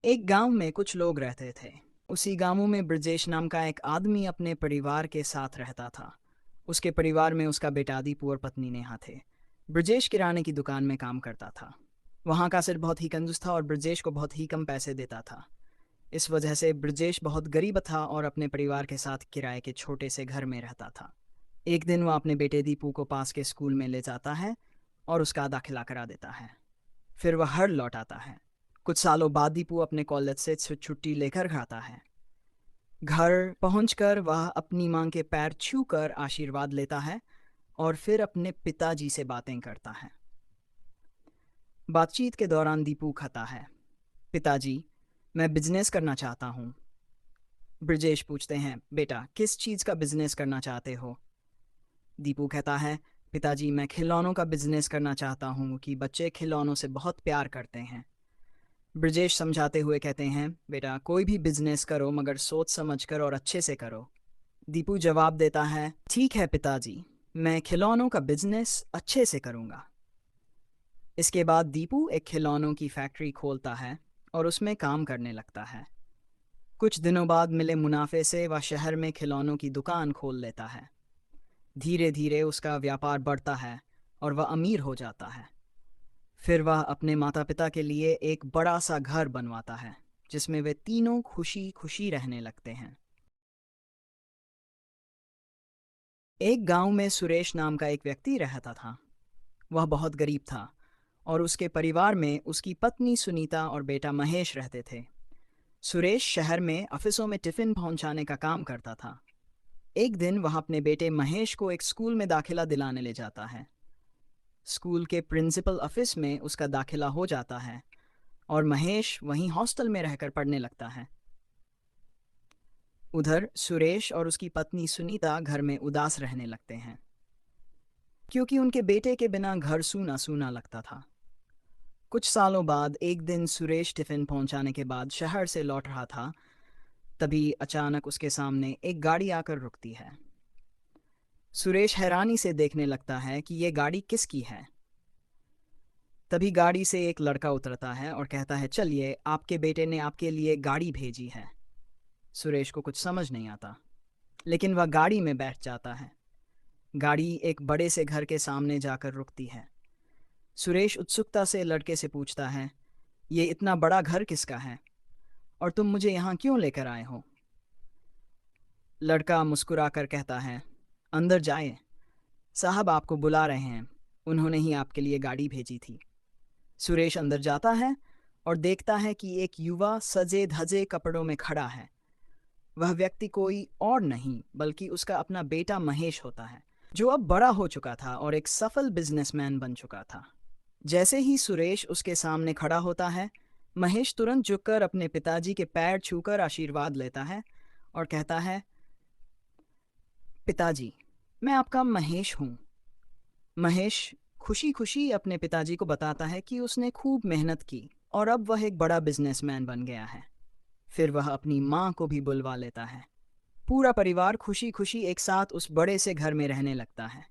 एक गांव में कुछ लोग रहते थे। उसी गांव में ब्रजेश नाम का एक आदमी अपने परिवार के साथ रहता था। उसके परिवार में उसका बेटा दीपू और पत्नी नेहा थे। ब्रजेश किराने की दुकान में काम करता था। वहाँ का सिर बहुत ही कंजूस था और ब्रजेश को बहुत ही कम पैसे देता था। इस वजह से ब्रजेश बहुत गरीब था और अपने परिवार के साथ किराए के छोटे से घर में रहता था। एक दिन वह अपने बेटे दीपू को पास के स्कूल में ले जाता है और उसका दाखिला करा देता है। फिर वह घर लौट आता है। कुछ सालों बाद दीपू अपने कॉलेज से छुट्टी लेकर खाता है। घर पहुंचकर वह अपनी मां के पैर छूकर आशीर्वाद लेता है और फिर अपने पिताजी से बातें करता है। बातचीत के दौरान दीपू कहता है, पिताजी, मैं बिजनेस करना चाहता हूँ। ब्रजेश पूछते हैं, बेटा किस चीज़ का बिजनेस करना चाहते हो? दीपू कहता है, पिताजी मैं खिलौनों का बिजनेस करना चाहता हूँ कि बच्चे खिलौनों से बहुत प्यार करते हैं। ब्रजेश समझाते हुए कहते हैं, बेटा कोई भी बिजनेस करो मगर सोच समझ कर और अच्छे से करो। दीपू जवाब देता है, ठीक है पिताजी, मैं खिलौनों का बिजनेस अच्छे से करूँगा। इसके बाद दीपू एक खिलौनों की फैक्ट्री खोलता है और उसमें काम करने लगता है। कुछ दिनों बाद मिले मुनाफे से वह शहर में खिलौनों की दुकान खोल लेता है। धीरे धीरे उसका व्यापार बढ़ता है और वह अमीर हो जाता है। फिर वह अपने माता पिता के लिए एक बड़ा सा घर बनवाता है जिसमें वे तीनों खुशी खुशी रहने लगते हैं। एक गांव में सुरेश नाम का एक व्यक्ति रहता था। वह बहुत गरीब था और उसके परिवार में उसकी पत्नी सुनीता और बेटा महेश रहते थे। सुरेश शहर में ऑफिसों में टिफिन पहुंचाने का काम करता था। एक दिन वह अपने बेटे महेश को एक स्कूल में दाखिला दिलाने ले जाता है। स्कूल के प्रिंसिपल ऑफिस में उसका दाखिला हो जाता है और महेश वहीं हॉस्टल में रहकर पढ़ने लगता है। उधर सुरेश और उसकी पत्नी सुनीता घर में उदास रहने लगते हैं क्योंकि उनके बेटे के बिना घर सूना सूना लगता था। कुछ सालों बाद एक दिन सुरेश टिफिन पहुंचाने के बाद शहर से लौट रहा था। तभी अचानक उसके सामने एक गाड़ी आकर रुकती है। सुरेश हैरानी से देखने लगता है कि ये गाड़ी किसकी है। तभी गाड़ी से एक लड़का उतरता है और कहता है, चलिए आपके बेटे ने आपके लिए गाड़ी भेजी है। सुरेश को कुछ समझ नहीं आता, लेकिन वह गाड़ी में बैठ जाता है। गाड़ी एक बड़े से घर के सामने जाकर रुकती है। सुरेश उत्सुकता से लड़के से पूछता है, ये इतना बड़ा घर किसका है और तुम मुझे यहाँ क्यों लेकर आए हो? लड़का मुस्कुराकर कहता है, अंदर जाए, साहब आपको बुला रहे हैं, उन्होंने ही आपके लिए गाड़ी भेजी थी। सुरेश अंदर जाता है और देखता है कि एक युवा सजे धजे कपड़ों में खड़ा है। वह व्यक्ति कोई और नहीं बल्कि उसका अपना बेटा महेश होता है, जो अब बड़ा हो चुका था और एक सफल बिजनेसमैन बन चुका था। जैसे ही सुरेश उसके सामने खड़ा होता है, महेश तुरंत झुककर अपने पिताजी के पैर छूकर आशीर्वाद लेता है और कहता है, पिताजी, मैं आपका महेश हूँ। महेश खुशी खुशी अपने पिताजी को बताता है कि उसने खूब मेहनत की और अब वह एक बड़ा बिजनेसमैन बन गया है। फिर वह अपनी माँ को भी बुलवा लेता है। पूरा परिवार खुशी खुशी एक साथ उस बड़े से घर में रहने लगता है।